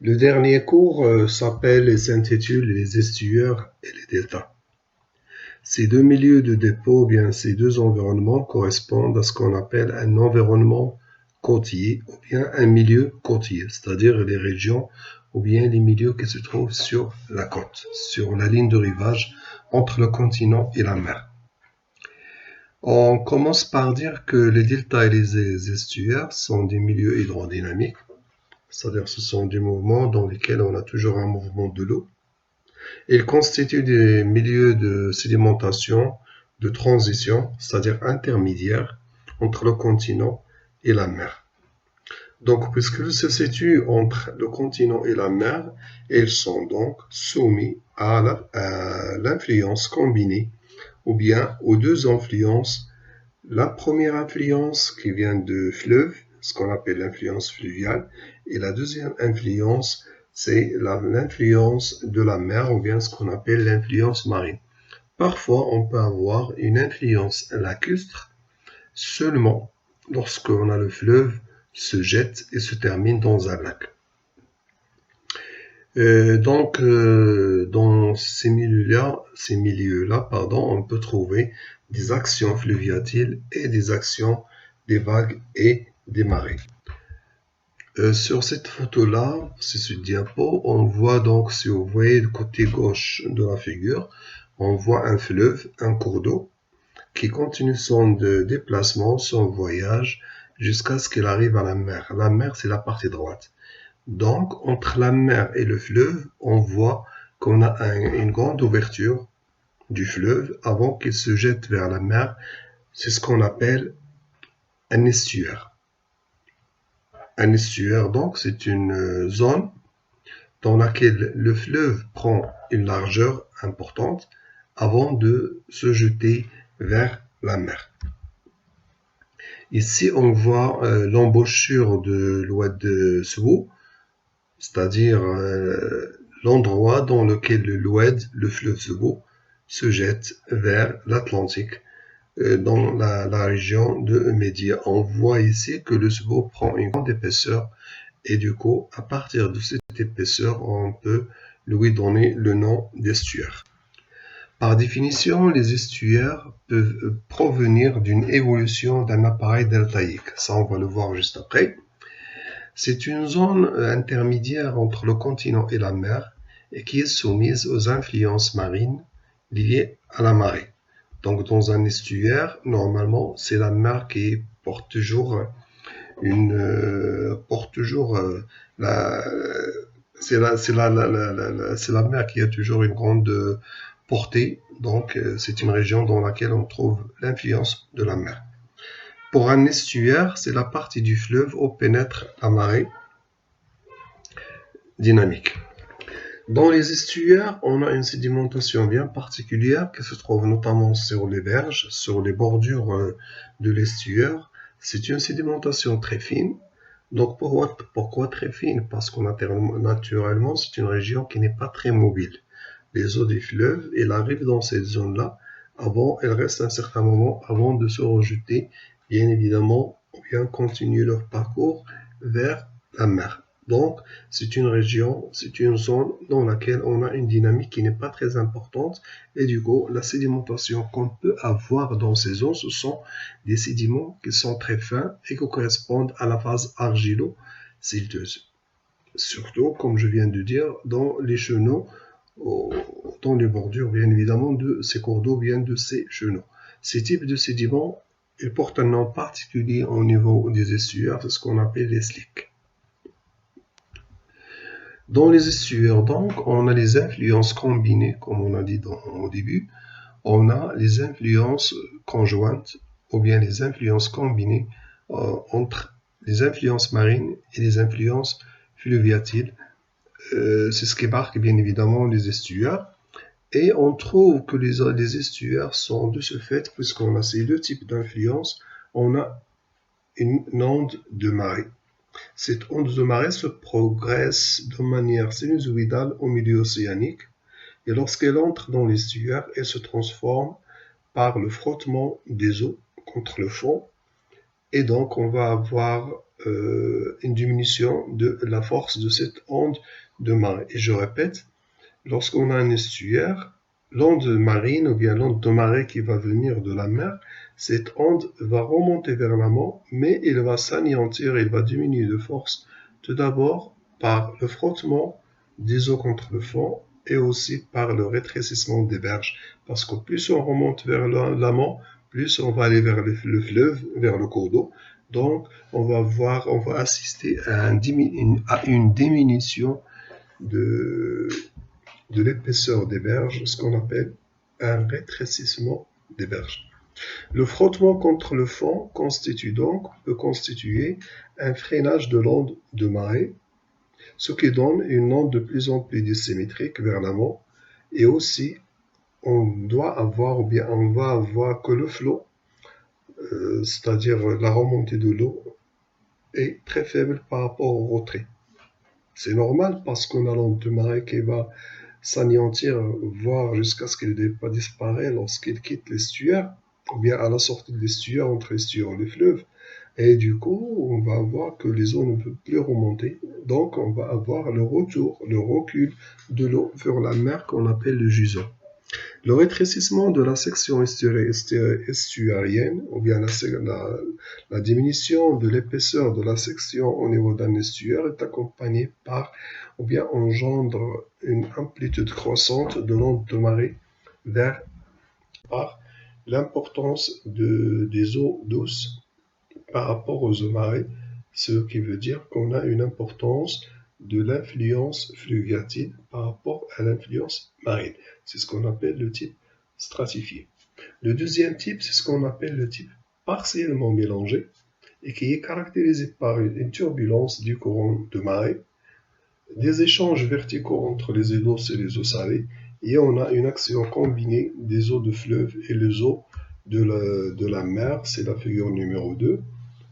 Le dernier cours s'appelle et s'intitule Les estuaires et les deltas. Ces deux milieux de dépôt, bien ces deux environnements correspondent à ce qu'on appelle un environnement côtier ou bien un milieu côtier, c'est-à-dire les régions ou bien les milieux qui se trouvent sur la côte, sur la ligne de rivage entre le continent et la mer. On commence par dire que les deltas et les estuaires sont des milieux hydrodynamiques, c'est-à-dire ce sont des mouvements dans lesquels on a toujours un mouvement de l'eau. Ils constituent des milieux de sédimentation, de transition, c'est-à-dire intermédiaires, entre le continent et la mer. Donc, puisqu'ils se situent entre le continent et la mer, ils sont donc soumis à l'influence combinée, ou bien aux deux influences. La première influence qui vient de fleuve, ce qu'on appelle l'influence fluviale, et la deuxième influence, c'est l'influence de la mer, ou bien ce qu'on appelle l'influence marine. Parfois, on peut avoir une influence lacustre seulement lorsqu'on a le fleuve se jette et se termine dans un lac. Dans ces milieux-là, on peut trouver des actions fluviatiles et des actions des vagues et des marées. Sur cette photo-là, c'est ce diapo, on voit donc, si vous voyez le côté gauche de la figure, on voit un fleuve, un cours d'eau, qui continue son déplacement, son voyage, jusqu'à ce qu'il arrive à la mer. La mer, c'est la partie droite. Donc, entre la mer et le fleuve, on voit qu'on a une grande ouverture du fleuve avant qu'il se jette vers la mer. C'est ce qu'on appelle un estuaire. Un estuaire, donc, c'est une zone dans laquelle le fleuve prend une largeur importante avant de se jeter vers la mer. Ici, on voit l'embouchure de l'oued Sebou, c'est-à-dire l'endroit dans lequel l'oued, le fleuve Sebou, se jette vers l'Atlantique, dans la région de Média. On voit ici que le Sebou prend une grande épaisseur et du coup, à partir de cette épaisseur, on peut lui donner le nom d'estuaire. Par définition, les estuaires peuvent provenir d'une évolution d'un appareil deltaïque. Ça, on va le voir juste après. C'est une zone intermédiaire entre le continent et la mer et qui est soumise aux influences marines liées à la marée. Donc, dans un estuaire, normalement, c'est la mer qui porte toujours c'est la mer qui a toujours une grande portée. Donc, c'est une région dans laquelle on trouve l'influence de la mer. Pour un estuaire, c'est la partie du fleuve où pénètre la marée dynamique. Dans les estuaires, on a une sédimentation bien particulière qui se trouve notamment sur les berges, sur les bordures de l'estuaire. C'est une sédimentation très fine. Donc pourquoi très fine? Parce que naturellement, c'est une région qui n'est pas très mobile. Les eaux des fleuves, elles arrivent dans cette zone-là. Elles restent un certain moment avant de se rejeter, bien évidemment, ou bien continuer leur parcours vers la mer. Donc, c'est une région, c'est une zone dans laquelle on a une dynamique qui n'est pas très importante et du coup, la sédimentation qu'on peut avoir dans ces zones, ce sont des sédiments qui sont très fins et qui correspondent à la phase argilo-silteuse. Surtout, comme je viens de dire, dans les chenaux, dans les bordures, bien évidemment, de ces cours d'eau, bien de ces chenaux. Ces types de sédiments, ils portent un nom particulier au niveau des estuaires, c'est ce qu'on appelle les slicks. Dans les estuaires, donc, on a les influences combinées, comme on a dit au début. On a les influences conjointes, ou bien les influences combinées entre les influences marines et les influences fluviatiles. C'est ce qui marque bien évidemment les estuaires. Et on trouve que les estuaires sont de ce fait, puisqu'on a ces deux types d'influences, on a une onde de marée. Cette onde de marée se progresse de manière sinusoïdale au milieu océanique et lorsqu'elle entre dans l'estuaire, elle se transforme par le frottement des eaux contre le fond et donc on va avoir une diminution de la force de cette onde de marée. Et je répète, lorsqu'on a un estuaire, l'onde marine ou bien l'onde de marée qui va venir de la mer, cette onde va remonter vers l'amont, mais il va s'anéantir, il va diminuer de force, tout d'abord par le frottement des eaux contre le fond et aussi par le rétrécissement des berges. Parce que plus on remonte vers l'amont, plus on va aller vers le fleuve, vers le cours d'eau. Donc, on va assister à une diminution de l'épaisseur des berges, ce qu'on appelle un rétrécissement des berges. Le frottement contre le fond peut constituer un freinage de l'onde de marée, ce qui donne une onde de plus en plus dissymétrique vers l'amont, et aussi on va avoir que le flot, c'est-à-dire la remontée de l'eau, est très faible par rapport au retrait. C'est normal parce qu'on a l'onde de marée qui va s'anéantir, voire jusqu'à ce qu'il disparaisse lorsqu'il quitte l'estuaire, ou bien à la sortie de l'estuaire, entre l'estuaire et le fleuve. Et du coup, on va voir que les eaux ne peuvent plus remonter. Donc, on va avoir le recul de l'eau vers la mer qu'on appelle le jusant. Le rétrécissement de la section estuarienne, ou bien la diminution de l'épaisseur de la section au niveau d'un estuaire est accompagnée par, ou bien engendre une amplitude croissante de l'onde de marée par l'importance des eaux douces par rapport aux eaux marées, ce qui veut dire qu'on a une importance de l'influence fluviatile par rapport à l'influence marine. C'est ce qu'on appelle le type stratifié. Le deuxième type, c'est ce qu'on appelle le type partiellement mélangé et qui est caractérisé par une turbulence du courant de marée, des échanges verticaux entre les eaux douces et les eaux salées, et on a une action combinée des eaux de fleuve et les eaux de la mer, c'est la figure numéro 2.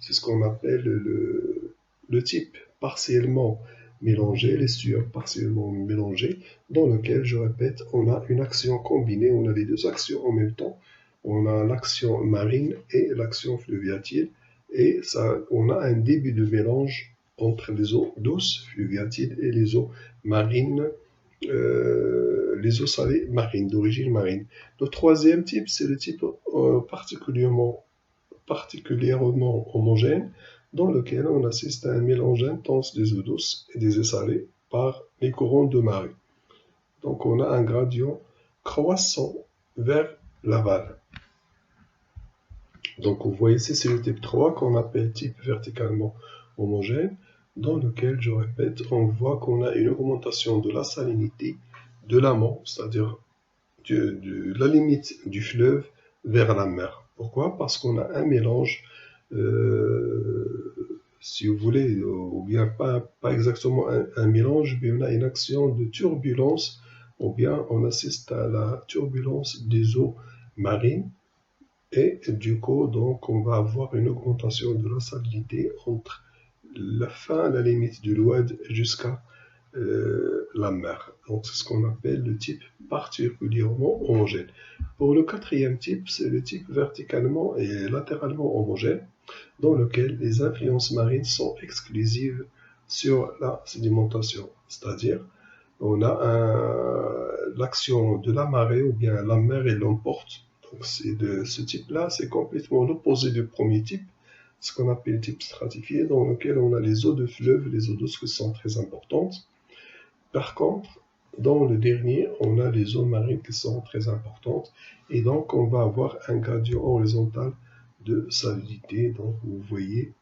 C'est ce qu'on appelle le type partiellement mélangé, l'estuaire partiellement mélangé, dans lequel, je répète, on a une action combinée, on a les deux actions en même temps, on a l'action marine et l'action fluviatile, et on a un début de mélange entre les eaux douces, fluviatiles, et les eaux marines, les eaux salées marines, d'origine marine. Le troisième type, c'est le type particulièrement homogène, dans lequel on assiste à un mélange intense des eaux douces et des eaux salées par les courants de marée. Donc on a un gradient croissant vers l'aval. Donc vous voyez ici, c'est le type 3 qu'on appelle type verticalement homogène, dans lequel, je répète, on voit qu'on a une augmentation de la salinité de l'amont, c'est-à-dire de la limite du fleuve vers la mer. Pourquoi? Parce qu'on a un mélange, si vous voulez, ou bien pas exactement un mélange, mais on a une action de turbulence, ou bien on assiste à la turbulence des eaux marines, et du coup, donc, on va avoir une augmentation de la salinité entre la limite du l'oued jusqu'à la mer. Donc, c'est ce qu'on appelle le type particulièrement homogène. Pour le quatrième type, c'est le type verticalement et latéralement homogène, dans lequel les influences marines sont exclusives sur la sédimentation. C'est-à-dire, on a l'action de la marée ou bien la mer et l'emporte. Donc, de ce type-là, c'est complètement l'opposé du premier type, ce qu'on appelle le type stratifié, dans lequel on a les eaux de fleuve, les eaux douces qui sont très importantes. Par contre, dans le dernier, on a les eaux marines qui sont très importantes, et donc on va avoir un gradient horizontal de salinité. Donc vous voyez,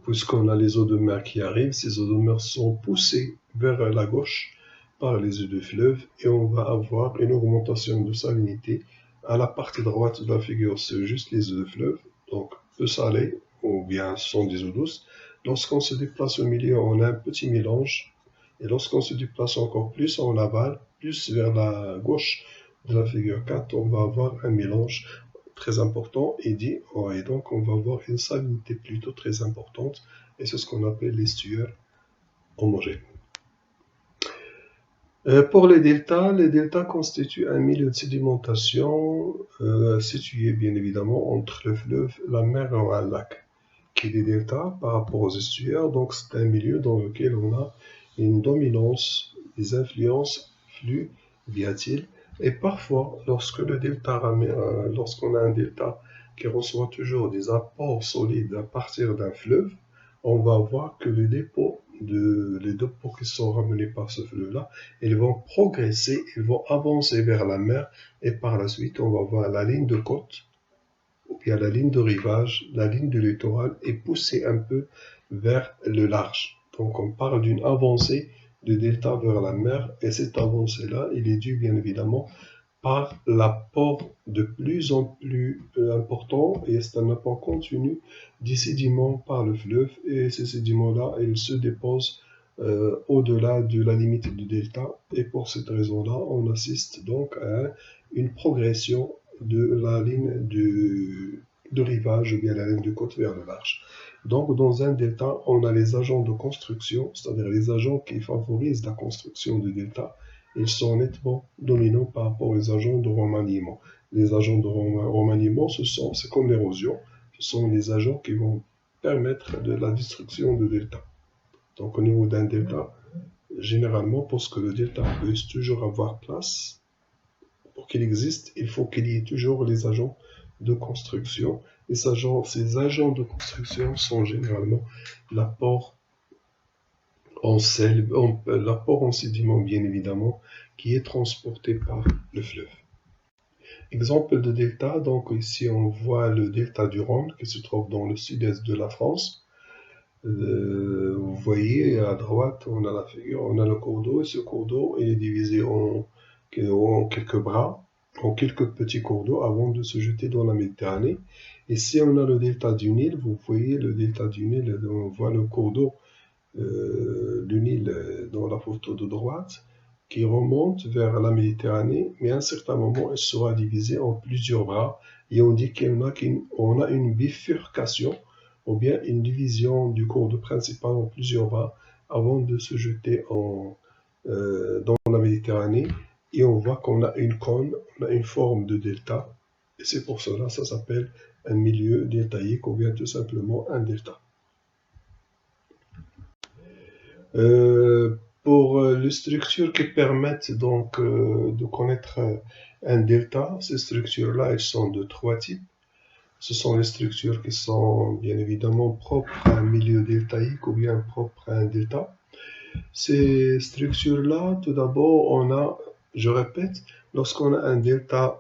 puisqu'on a les eaux de mer qui arrivent, ces eaux de mer sont poussées vers la gauche par les eaux de fleuve, et on va avoir une augmentation de salinité. À la partie droite de la figure, c'est juste les eaux de fleuve, donc peu salées, ou bien ce sont des eaux douces. Lorsqu'on se déplace au milieu, on a un petit mélange, et lorsqu'on se déplace encore plus en aval, plus vers la gauche de la figure 4, on va avoir un mélange très important, et donc on va avoir une salinité plutôt très importante, et c'est ce qu'on appelle l'estuaire homogène. Pour les deltas constituent un milieu de sédimentation situé bien évidemment entre le fleuve, la mer et un lac. qui est des deltas par rapport aux estuaires. Donc c'est un milieu dans lequel on a une dominance des influences fluviatiles. Et parfois, lorsqu'on a un delta qui reçoit toujours des apports solides à partir d'un fleuve, on va voir que les dépôts qui sont ramenés par ce fleuve-là, ils vont progresser, ils vont avancer vers la mer, et par la suite, on va voir la ligne de côte, ou bien la ligne de rivage, la ligne du littoral, et pousser un peu vers le large. Donc on parle d'une avancée de delta vers la mer, et cette avancée-là, il est due bien évidemment par l'apport de plus en plus important, et c'est un apport continu des sédiments par le fleuve, et ces sédiments-là, ils se déposent au-delà de la limite du delta, et pour cette raison-là, on assiste donc à une progression de la ligne de rivage ou bien la ligne de côte vers le large. Donc, dans un delta, on a les agents de construction, c'est-à-dire les agents qui favorisent la construction du delta. Ils sont nettement dominants par rapport aux agents de remaniement. Les agents de remaniement, c'est comme l'érosion, ce sont les agents qui vont permettre de la destruction de delta. Donc, au niveau d'un delta, généralement, pour que le delta puisse toujours avoir place, pour qu'il existe, il faut qu'il y ait toujours les agents de construction. Et ces agents de construction sont généralement l'apport en sédiment, bien évidemment, qui est transporté par le fleuve. Exemple de delta, donc ici on voit le delta du Rhône qui se trouve dans le sud-est de la France. Vous voyez à droite, on a la figure, on a le cours d'eau, et ce cours d'eau est divisé en quelques bras, en quelques petits cours d'eau avant de se jeter dans la Méditerranée. Et si on a le delta du Nil, vous voyez le delta du Nil, on voit le cours d'eau du Nil dans la photo de droite, qui remonte vers la Méditerranée, mais à un certain moment, elle sera divisée en plusieurs bras, et on dit qu'on a une bifurcation, ou bien une division du cours d'eau principal en plusieurs bras, avant de se jeter dans la Méditerranée, et on voit qu'on a une cône, on a une forme de delta, et c'est pour cela ça s'appelle un milieu deltaïque, ou bien tout simplement un delta. Pour les structures qui permettent donc de connaître un delta, ces structures-là, elles sont de trois types. Ce sont les structures qui sont bien évidemment propres à un milieu deltaïque ou bien propres à un delta. Ces structures-là, tout d'abord, je répète, lorsqu'on a un delta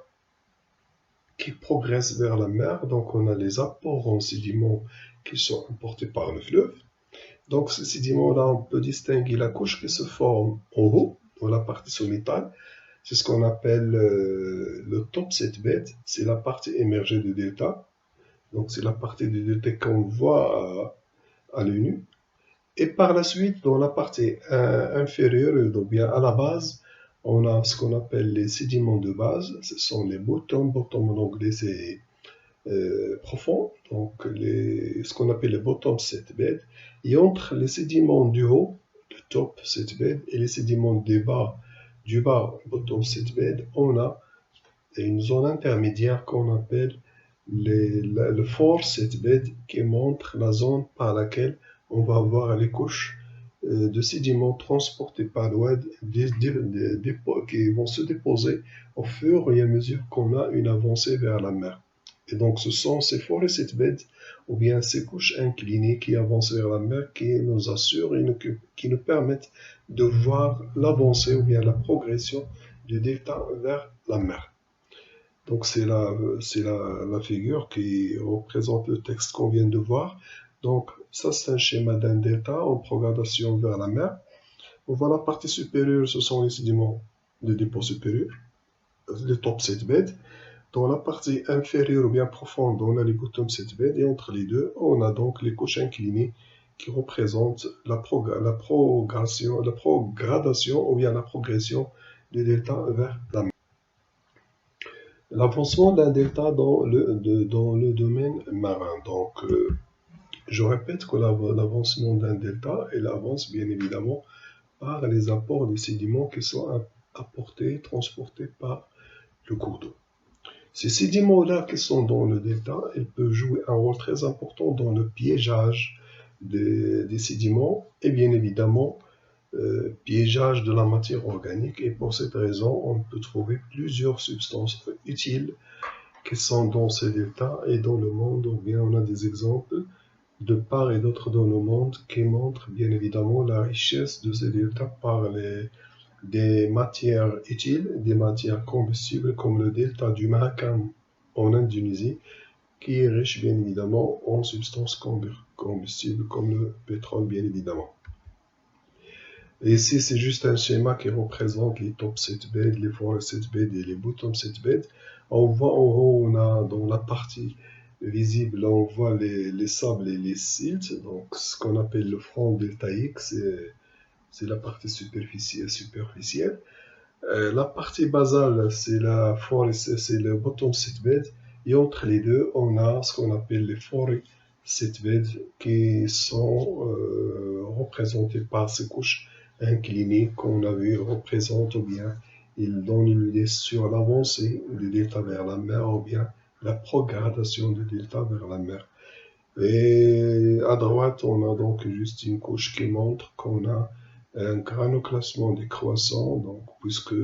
qui progresse vers la mer, donc on a les apports en sédiments qui sont apportés par le fleuve. Donc, ces sédiments-là, on peut distinguer la couche qui se forme en haut, dans la partie sommitale. C'est ce qu'on appelle le topset bed. C'est la partie émergée du delta. Donc, c'est la partie du delta qu'on voit à l'œil nu. Et par la suite, dans la partie inférieure, donc bien à la base, on a ce qu'on appelle les sédiments de base. Ce sont les bottom. Bottom en anglais, c'est profond, donc ce qu'on appelle les bottom set bed, et entre les sédiments du haut, le top set bed, et les sédiments du bas, bottom set bed, on a une zone intermédiaire qu'on appelle le fore set bed, qui montre la zone par laquelle on va avoir les couches de sédiments transportés par l'oued qui vont se déposer au fur et à mesure qu'on a une avancée vers la mer. Et donc, ce sont ces forested beds, ou bien ces couches inclinées qui avancent vers la mer, qui nous assurent et qui nous permettent de voir l'avancée ou bien la progression du delta vers la mer. Donc, c'est la figure qui représente le texte qu'on vient de voir. Donc, ça, c'est un schéma d'un delta en progression vers la mer. On voit la partie supérieure, ce sont les sédiments de dépôt supérieur, les topset beds. Dans la partie inférieure ou bien profonde, on a les bottom set bed, et entre les deux, on a donc les couches inclinées qui représentent la progression ou bien la progression du delta vers la mer. L'avancement d'un delta dans le domaine marin. Donc, je répète que l'avancement d'un delta, il avance bien évidemment par les apports des sédiments qui sont apportés, transportés par le cours d'eau. Ces sédiments-là qui sont dans le delta, ils peuvent jouer un rôle très important dans le piégeage des sédiments et bien évidemment piégeage de la matière organique. Et pour cette raison, on peut trouver plusieurs substances utiles qui sont dans ces deltas et dans le monde. Ou bien on a des exemples de part et d'autre dans le monde qui montrent bien évidemment la richesse de ces deltas par des matières utiles, des matières combustibles comme le delta du Mahakam en Indonésie, qui est riche bien évidemment en substances combustibles comme le pétrole bien évidemment. Et ici c'est juste un schéma qui représente les top seabeds, les forest seabeds et les bottom seabeds. On voit en haut, on a dans la partie visible, on voit les sables et les silts, donc ce qu'on appelle le front deltaïque, c'est la partie superficielle. La partie basale, c'est la forest, c'est le bottom seabed. Et entre les deux, on a ce qu'on appelle les forest seabed qui sont représentés par ces couches inclinées qu'on a vu représentent ou bien ils donnent une idée sur l'avancée du delta vers la mer ou bien la progradation du delta vers la mer. Et à droite, on a donc juste une couche qui montre qu'on a un granoclassement décroissant, donc puisque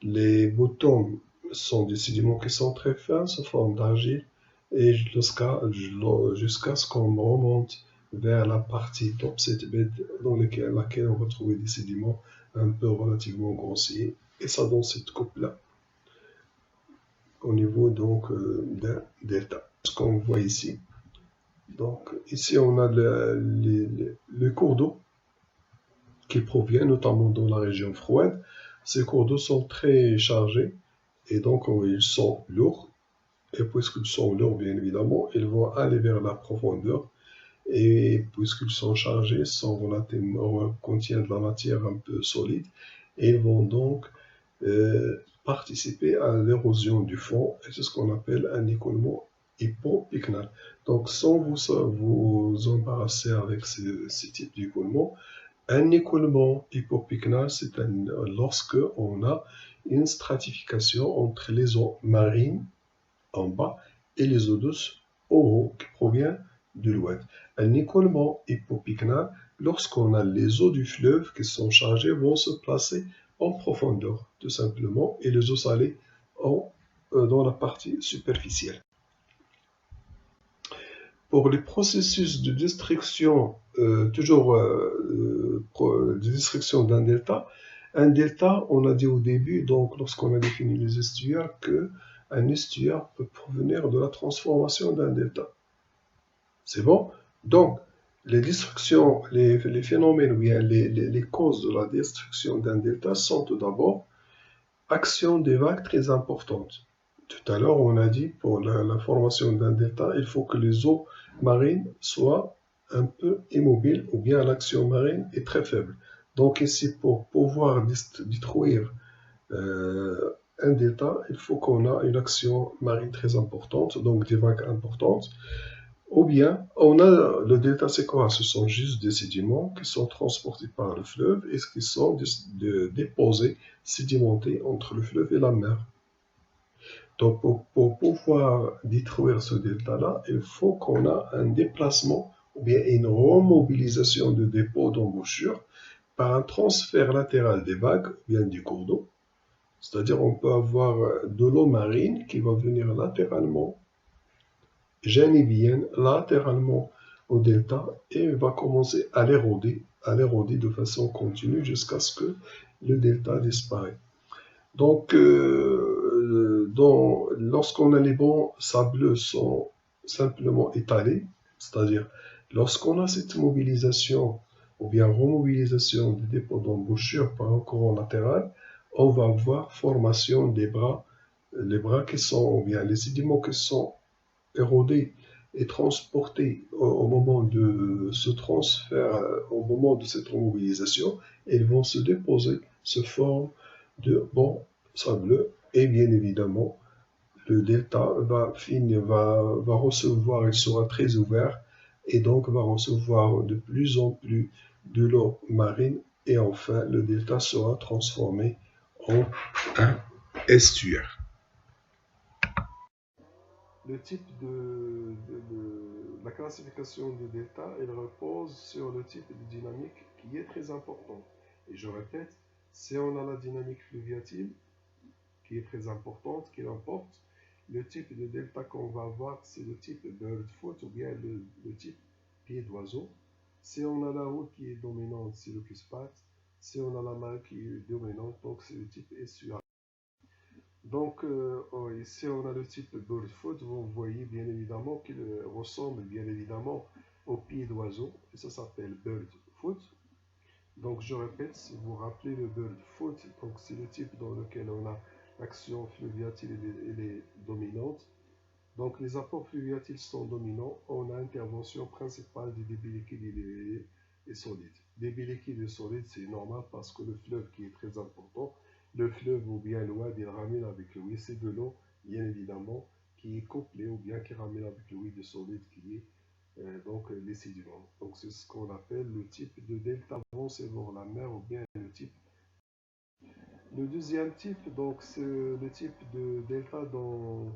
les boutons sont des sédiments qui sont très fins, sous forme d'argile, et jusqu'à ce qu'on remonte vers la partie top seabed dans laquelle on va trouver des sédiments un peu relativement grossiers, et ça donne cette coupe-là au niveau donc d'un delta, ce qu'on voit ici. Donc ici on a le cours d'eau qui provient notamment dans la région froide. Ces cours d'eau sont très chargés et donc ils sont lourds. Et puisqu'ils sont lourds, bien évidemment, ils vont aller vers la profondeur. Et puisqu'ils sont chargés, contiennent de la matière un peu solide, et ils vont donc participer à l'érosion du fond. Et c'est ce qu'on appelle un écoulement hypopycnal. Donc sans vous embarrasser avec ce type d'écoulement, un écoulement hypopycnal, c'est lorsque on a une stratification entre les eaux marines en bas et les eaux douces au haut qui provient de l'ouest. Un écoulement hypopycnal, lorsqu'on a les eaux du fleuve qui sont chargées, vont se placer en profondeur, tout simplement, et les eaux salées dans la partie superficielle. Pour les processus de destruction, de destruction d'un delta, on a dit au début, donc lorsqu'on a défini les estuaires, qu'un estuaire peut provenir de la transformation d'un delta. C'est bon? Donc, les destructions, les phénomènes ou bien les causes de la destruction d'un delta sont tout d'abord action des vagues très importantes. Tout à l'heure, on a dit pour la formation d'un delta, il faut que les eaux marines soient un peu immobiles ou bien l'action marine est très faible. Donc ici, pour pouvoir détruire un delta, il faut qu'on ait une action marine très importante, donc des vagues importantes. Ou bien, le delta, c'est quoi? Ce sont juste des sédiments qui sont transportés par le fleuve et qui sont déposés, sédimentés entre le fleuve et la mer. Donc, pour pouvoir détruire ce delta-là, il faut qu'on ait un déplacement ou bien une remobilisation de dépôt d'embouchure par un transfert latéral des vagues ou bien du cours d'eau. C'est-à-dire, on peut avoir de l'eau marine qui va venir latéralement, janibienne, latéralement au delta et va commencer à l'éroder de façon continue jusqu'à ce que le delta disparaisse. Donc, lorsqu'on a les bancs sableux sont simplement étalés, c'est-à-dire lorsqu'on a cette mobilisation ou bien remobilisation des dépôts d'embouchure par un courant latéral, on va avoir formation des bras, les bras qui sont, ou bien les sédiments qui sont érodés et transportés au moment de ce transfert, au moment de cette remobilisation, ils vont se déposer, se forment de bancs sableux et bien évidemment le delta va recevoir, il sera très ouvert et donc va recevoir de plus en plus de l'eau marine et enfin le delta sera transformé en un estuaire. le type la classification de delta, elle repose sur le type de dynamique qui est très important. Et je répète, si on a la dynamique fluviatile, qui est très importante, qui l'emporte, le type de delta qu'on va avoir, c'est le type bird foot ou bien le type pied d'oiseau. Si on a la route qui est dominante, c'est le cuspat. Si on a la main qui est dominante, donc c'est le type essuie. Donc, ici, on a le type bird foot. Vous voyez bien évidemment qu'il ressemble bien évidemment au pied d'oiseau. Et ça s'appelle bird foot. Donc, je répète, si vous vous rappelez le bird foot, donc c'est le type dans lequel on a l'action fluviatile elle est dominante. Donc, les apports fluviatiles sont dominants. On a intervention principale des débits liquides et solides. Débit liquide et solide, c'est normal parce que le fleuve qui est très important, le fleuve ou bien l'oued, il ramène avec lui, c'est de l'eau, bien évidemment, qui est couplée ou bien qui ramène avec lui de solide qui est donc les sédiments. Donc, c'est ce qu'on appelle le type de delta avancé vers la mer ou bien le type. Le deuxième type, donc, c'est le type de delta dans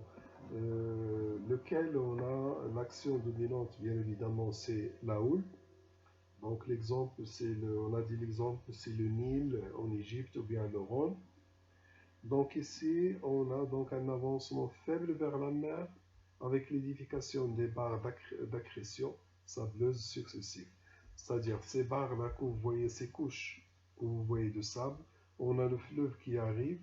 lequel on a l'action dominante, bien évidemment, c'est la houle. Donc l'exemple, on a dit l'exemple, c'est le Nil en Égypte ou bien le Rhône. Donc ici, on a donc un avancement faible vers la mer avec l'édification des barres d'accrétion sableuses successives. C'est-à-dire ces barres-là que vous voyez, ces couches que vous voyez de sable, on a le fleuve qui arrive,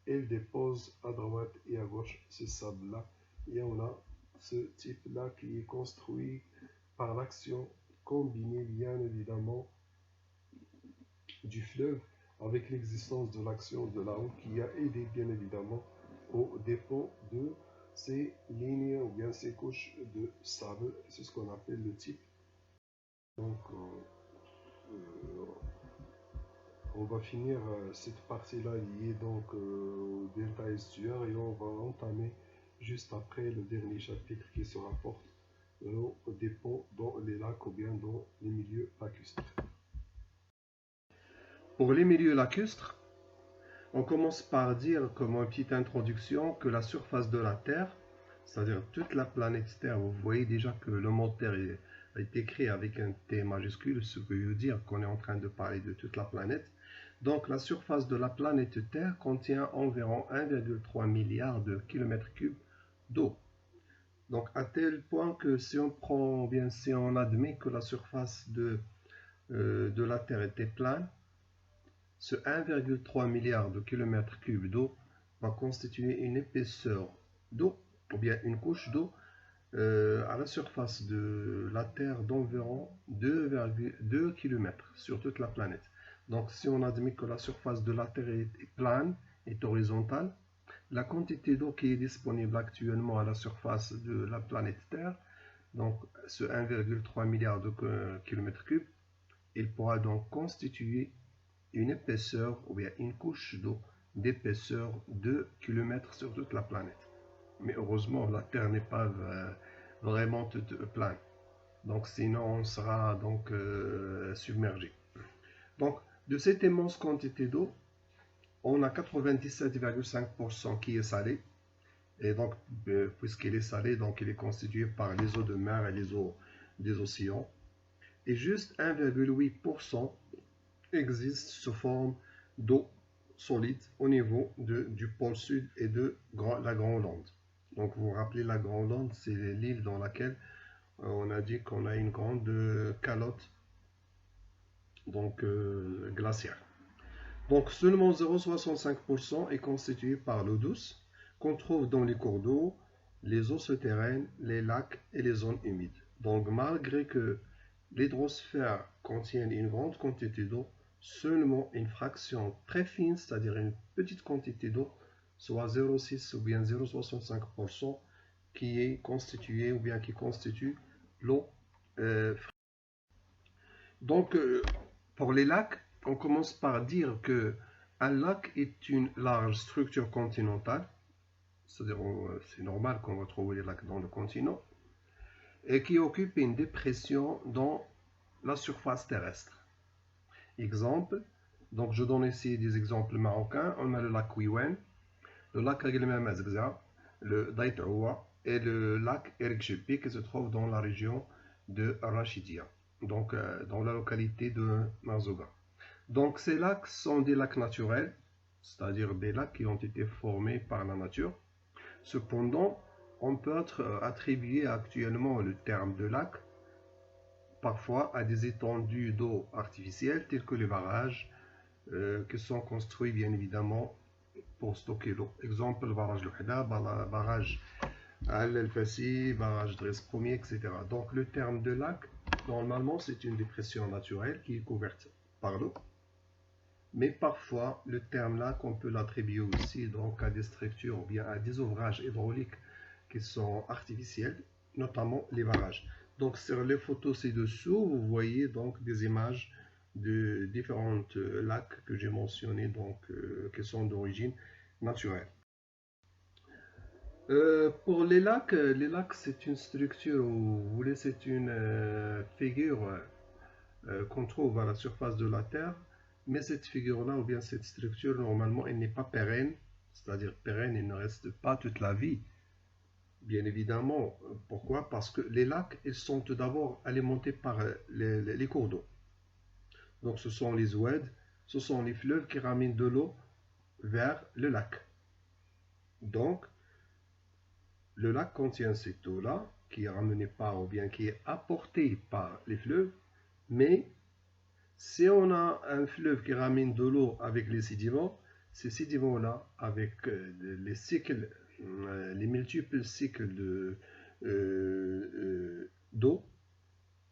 et il dépose à droite et à gauche ce sable-là. Et on a ce type-là qui est construit par l'action combinée, bien évidemment, du fleuve avec l'existence de l'action de la roue qui a aidé, bien évidemment, au dépôt de ces lignes ou bien ces couches de sable. C'est ce qu'on appelle le type. Donc, on va finir cette partie-là liée donc au delta estuaire et on va entamer juste après le dernier chapitre qui se rapporte au dépôt dans les lacs ou bien dans les milieux lacustres. Pour les milieux lacustres, on commence par dire comme une petite introduction que la surface de la Terre, c'est-à-dire toute la planète Terre, vous voyez déjà que le mot Terre a été créé avec un T majuscule, ce qui veut dire qu'on est en train de parler de toute la planète. Donc la surface de la planète Terre contient environ 1,3 milliard de kilomètres cubes d'eau. Donc à tel point que si on admet que la surface de la Terre était plane, ce 1,3 milliard de kilomètres cubes d'eau va constituer une épaisseur d'eau, ou bien une couche d'eau, à la surface de la Terre d'environ 2,2 km sur toute la planète. Donc si on admet que la surface de la Terre est plane, est horizontale, la quantité d'eau qui est disponible actuellement à la surface de la planète Terre, donc ce 1,3 milliard de kilomètres cubes, il pourra donc constituer une épaisseur ou bien une couche d'eau d'épaisseur de km sur toute la planète. Mais heureusement, la Terre n'est pas vraiment toute plane. Donc sinon, on sera donc submergé. Donc, de cette immense quantité d'eau, on a 97,5% qui est salé. Et donc, puisqu'il est salé, donc il est constitué par les eaux de mer et les eaux des océans. Et juste 1,8% existe sous forme d'eau solide au niveau du pôle sud et de la Groenland. Donc vous vous rappelez, la Groenland, c'est l'île dans laquelle on a dit qu'on a une grande calotte donc glaciaire. Donc seulement 0,65% est constitué par l'eau douce qu'on trouve dans les cours d'eau, les eaux souterraines, les lacs et les zones humides. Donc malgré que l'hydrosphère contienne une grande quantité d'eau, seulement une fraction très fine, c'est-à-dire une petite quantité d'eau, soit 0,6 ou bien 0,65%, qui est constituée ou bien qui constitue l'eau fraîche. Donc, pour les lacs, on commence par dire que un lac est une large structure continentale, c'est-à-dire c'est normal qu'on retrouve les lacs dans le continent, et qui occupe une dépression dans la surface terrestre. Exemple, donc je donne ici des exemples marocains. On a le lac Wiwen, le lac Aguilma Mazgza, le Daït Oua, et le lac Erikçepi qui se trouve dans la région de Rachidia, donc dans la localité de Marzouga. Donc ces lacs sont des lacs naturels, c'est-à-dire des lacs qui ont été formés par la nature. Cependant, on peut attribuer actuellement le terme de lac parfois à des étendues d'eau artificielles telles que les barrages qui sont construits bien évidemment pour stocker l'eau. Exemple, le barrage Louhda, barrage Al-Fassi, barrage Dres Premier, etc. Donc le terme de lac, normalement, c'est une dépression naturelle qui est couverte par l'eau. Mais parfois, le terme lac, on peut l'attribuer aussi donc, à des structures ou bien à des ouvrages hydrauliques qui sont artificiels, notamment les barrages. Donc sur les photos ci-dessous, vous voyez donc des images de différents lacs que j'ai mentionnés, donc qui sont d'origine naturelle. Pour les lacs c'est une structure, ou vous voulez, c'est une figure qu'on trouve à la surface de la Terre, mais cette figure-là, ou bien cette structure, normalement, elle n'est pas pérenne, c'est-à-dire pérenne, elle ne reste pas toute la vie. Bien évidemment, pourquoi? Parce que les lacs, ils sont tout d'abord alimentés par les cours d'eau. Donc ce sont les oueds, ce sont les fleuves qui ramènent de l'eau vers le lac. Donc, le lac contient cette eau-là, qui est ramenée par, ou bien qui est apportée par les fleuves, mais si on a un fleuve qui ramène de l'eau avec les sédiments, ces sédiments-là, avec les cycles, les multiples cycles d'eau,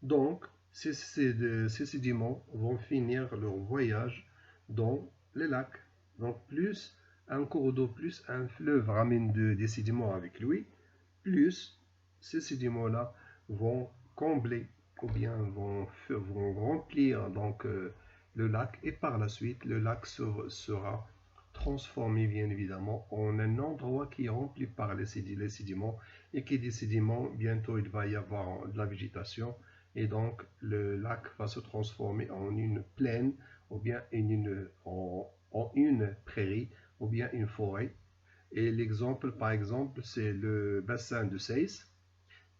donc ces sédiments vont finir leur voyage dans les lacs. Donc plus un cours d'eau, plus un fleuve ramène des sédiments avec lui, plus ces sédiments-là vont combler ou bien vont remplir donc le lac, et par la suite le lac sera transformé bien évidemment en un endroit qui est rempli par les sédiments, et qui dit sédiments, bientôt il va y avoir de la végétation, et donc le lac va se transformer en une plaine ou bien en une prairie ou bien une forêt. Et l'exemple, par exemple, c'est le bassin de Seyss.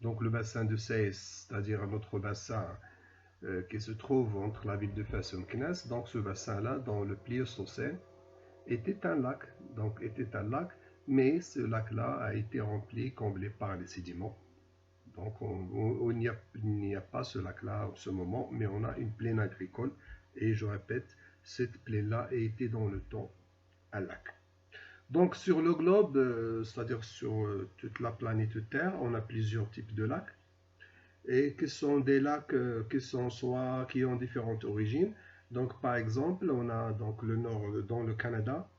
Donc le bassin de Seyss, c'est-à-dire notre bassin qui se trouve entre la ville de Fès et Meknès. Donc ce bassin-là, dans le Pléistocène, était un lac. Donc était un lac, mais ce lac-là a été rempli, comblé par les sédiments. Donc il n'y a pas ce lac-là en ce moment, mais on a une plaine agricole. Et je répète, cette plaine-là a été dans le temps un lac. Donc sur le globe, c'est-à-dire sur toute la planète Terre, on a plusieurs types de lacs, et qui sont des lacs qui ont différentes origines. Donc par exemple, on a donc le nord dans le Canada,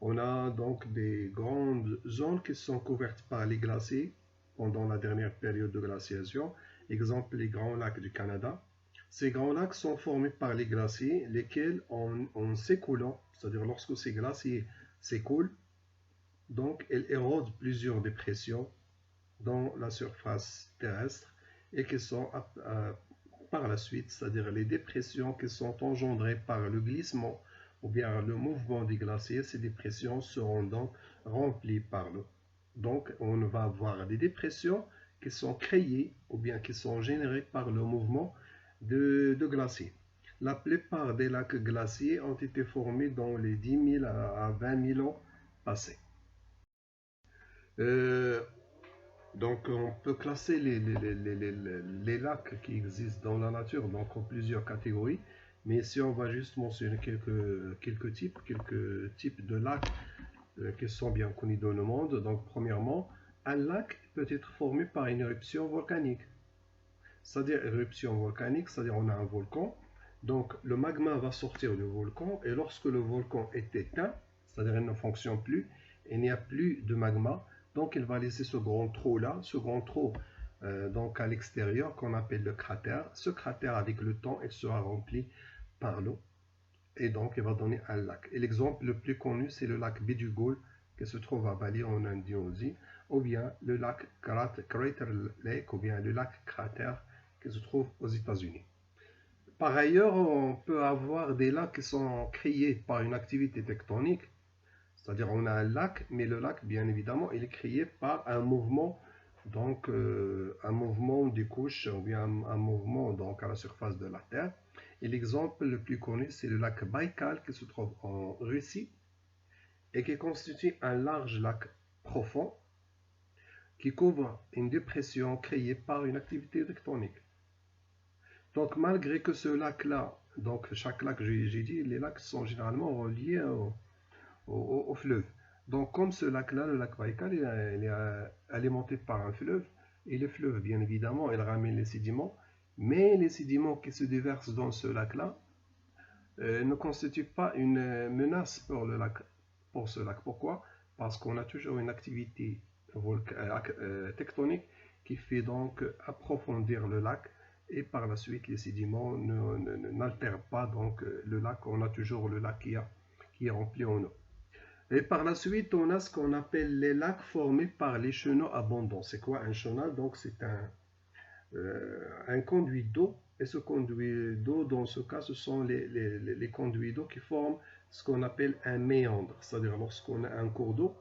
on a donc des grandes zones qui sont couvertes par les glaciers pendant la dernière période de glaciation. Exemple, les grands lacs du Canada. Ces grands lacs sont formés par les glaciers, lesquels en s'écoulant, c'est-à-dire lorsque ces glaciers s'écoulent, donc, elle érode plusieurs dépressions dans la surface terrestre, et qui sont par la suite, c'est-à-dire les dépressions qui sont engendrées par le glissement ou bien le mouvement des glaciers, ces dépressions seront donc remplies par l'eau. Donc, on va avoir des dépressions qui sont créées ou bien qui sont générées par le mouvement de glaciers. La plupart des lacs glaciers ont été formés dans les 10 000 à 20 000 ans passés. Euh, donc, on peut classer les lacs qui existent dans la nature donc en plusieurs catégories. Mais ici, on va juste mentionner quelques types de lacs qui sont bien connus dans le monde. Donc, premièrement, un lac peut être formé par une éruption volcanique. C'est-à-dire éruption volcanique, c'est-à-dire on a un volcan. Donc, le magma va sortir du volcan, et lorsque le volcan est éteint, c'est-à-dire il ne fonctionne plus, il n'y a plus de magma, donc il va laisser ce grand trou-là, ce grand trou donc à l'extérieur qu'on appelle le cratère. Ce cratère, avec le temps, il sera rempli par l'eau, et donc il va donner un lac. Et l'exemple le plus connu, c'est le lac Bidugol qui se trouve à Bali en Indonésie, ou bien le lac Crater Lake, ou bien le lac Cratère qui se trouve aux États-Unis. Par ailleurs, on peut avoir des lacs qui sont créés par une activité tectonique, c'est-à-dire on a un lac, mais le lac, bien évidemment, il est créé par un mouvement donc un mouvement des couches ou bien un mouvement donc à la surface de la Terre. Et l'exemple le plus connu, c'est le lac Baïkal qui se trouve en Russie et qui constitue un large lac profond qui couvre une dépression créée par une activité tectonique. Donc malgré que ce lac-là, donc chaque lac, j'ai dit, les lacs sont généralement reliés au fleuve. Donc comme ce lac-là, le lac Baïkal, il est alimenté par un fleuve, et le fleuve, bien évidemment, il ramène les sédiments, mais les sédiments qui se déversent dans ce lac-là ne constituent pas une menace pour le lac, pour ce lac. Pourquoi? Parce qu'on a toujours une activité tectonique qui fait donc approfondir le lac, et par la suite les sédiments n'altèrent pas donc le lac. On a toujours le lac qui est rempli en eau. Et par la suite, on a ce qu'on appelle les lacs formés par les chenaux abondants. C'est quoi un chenal? Donc c'est un conduit d'eau. Et ce conduit d'eau, dans ce cas, ce sont les conduits d'eau qui forment ce qu'on appelle un méandre. C'est-à-dire lorsqu'on a un cours d'eau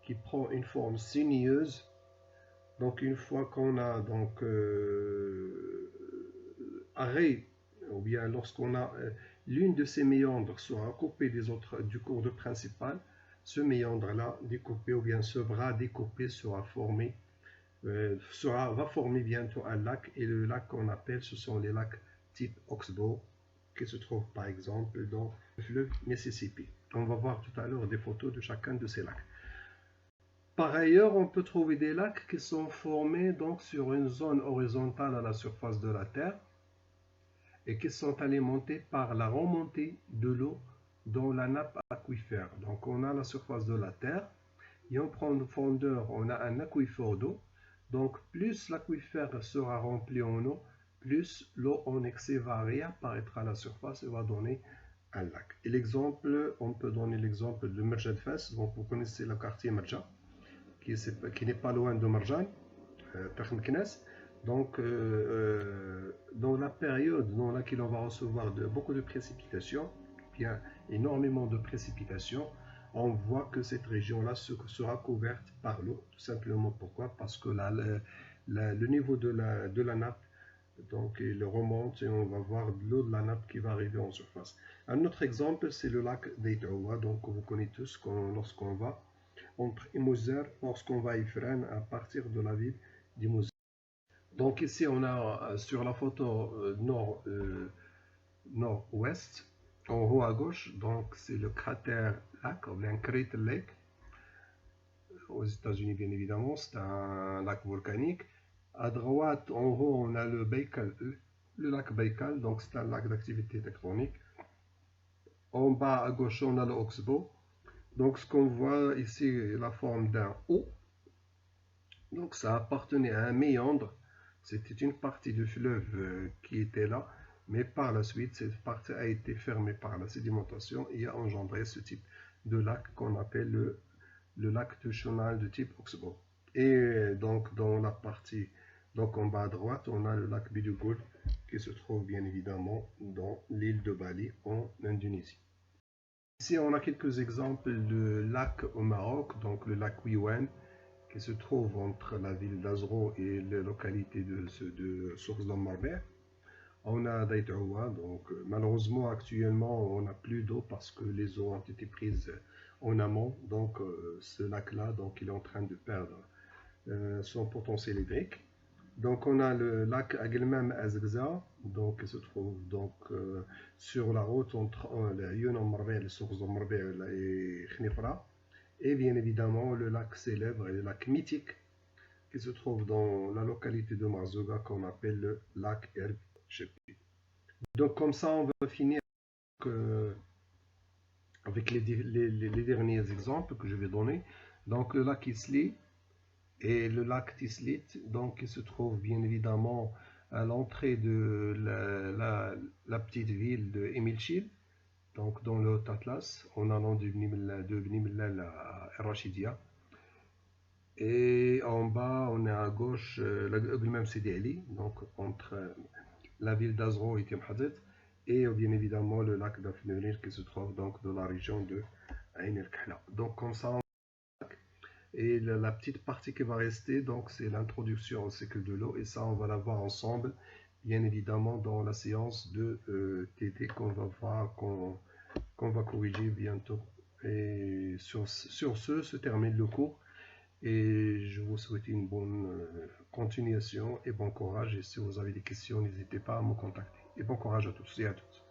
qui prend une forme sinueuse. Donc une fois qu'on a donc arrêt, ou bien lorsqu'on a l'une de ces méandres sera coupée des autres du cours d'eau principal, ce méandre-là découpé ou bien ce bras découpé sera formé, va former bientôt un lac, et le lac qu'on appelle, ce sont les lacs type Oxbow qui se trouvent par exemple dans le fleuve Mississippi. On va voir tout à l'heure des photos de chacun de ces lacs. Par ailleurs, on peut trouver des lacs qui sont formés donc sur une zone horizontale à la surface de la Terre et qui sont alimentés par la remontée de l'eau dans la nappe aquifère. Donc on a la surface de la Terre et en profondeur, on a un aquifère d'eau. Donc plus l'aquifère sera rempli en eau, plus l'eau en excès va réapparaître à la surface et va donner un lac. Et l'exemple, on peut donner l'exemple de Merjad Fès. Donc vous connaissez le quartier Merja, qui n'est pas loin de Marjan, Permknes. Donc, dans la période dans laquelle on va recevoir beaucoup de précipitations, bien énormément de précipitations, on voit que cette région-là sera couverte par l'eau. Tout simplement pourquoi? Parce que le niveau de la nappe, donc il remonte, et on va voir de l'eau de la nappe qui va arriver en surface. Un autre exemple, c'est le lac d'Eitaoua. Donc vous connaissez tous lorsqu'on va entre Imouzer, lorsqu'on va à Ifrane à partir de la ville d'Imouzer. Donc ici on a sur la photo nord-ouest, en haut à gauche, donc c'est le cratère lac, ou bien Crater Lake, aux États-Unis bien évidemment, c'est un lac volcanique. À droite, en haut, on a le Baïkal, le lac Baïkal, donc c'est un lac d'activité tectonique. En bas à gauche, on a le Oxbow. Donc ce qu'on voit ici est la forme d'un O. Donc ça appartenait à un méandre. C'était une partie du fleuve qui était là, mais par la suite, cette partie a été fermée par la sédimentation et a engendré ce type de lac qu'on appelle le lac de chenal de type Oxbow. Et donc dans la partie, donc en bas à droite, on a le lac Bidugul qui se trouve bien évidemment dans l'île de Bali en Indonésie. Ici, on a quelques exemples de lacs au Maroc, donc le lac Wiwen, qui se trouve entre la ville d'Azro et les localités de Source d'Amarbé. On a Daïtaoua, donc malheureusement actuellement on n'a plus d'eau parce que les eaux ont été prises en amont, donc ce lac-là, donc il est en train de perdre son potentiel hydrique. Donc on a le lac Agelmam Azgza, donc qui se trouve donc sur la route entre Yun Amarbé, les sources d'Amarbé et Khnifra. Et bien évidemment le lac célèbre et le lac mythique qui se trouve dans la localité de Marzouga qu'on appelle le lac Erg Shepi. Donc comme ça on va finir avec les derniers exemples que je vais donner. Donc le lac Isli et le lac Tislit, donc qui se trouve bien évidemment à l'entrée de la petite ville de Emilchil, donc dans le Haut-Atlas, en allant de Bni Mellal à Rachidia. Et en bas, on est à gauche, le même Sidi Ali, donc entre la ville d'Azro et Timhadet, et bien évidemment le lac d'Afnourir qui se trouve donc dans la région de Ain el-Khla. Donc comme ça, Et la petite partie qui va rester, donc, c'est l'introduction au cycle de l'eau. Et ça, on va la voir ensemble, bien évidemment, dans la séance de TD qu'on va voir, qu'on va corriger bientôt. Et sur ce se termine le cours. Et je vous souhaite une bonne continuation et bon courage. Et si vous avez des questions, n'hésitez pas à me contacter. Et bon courage à tous et à toutes.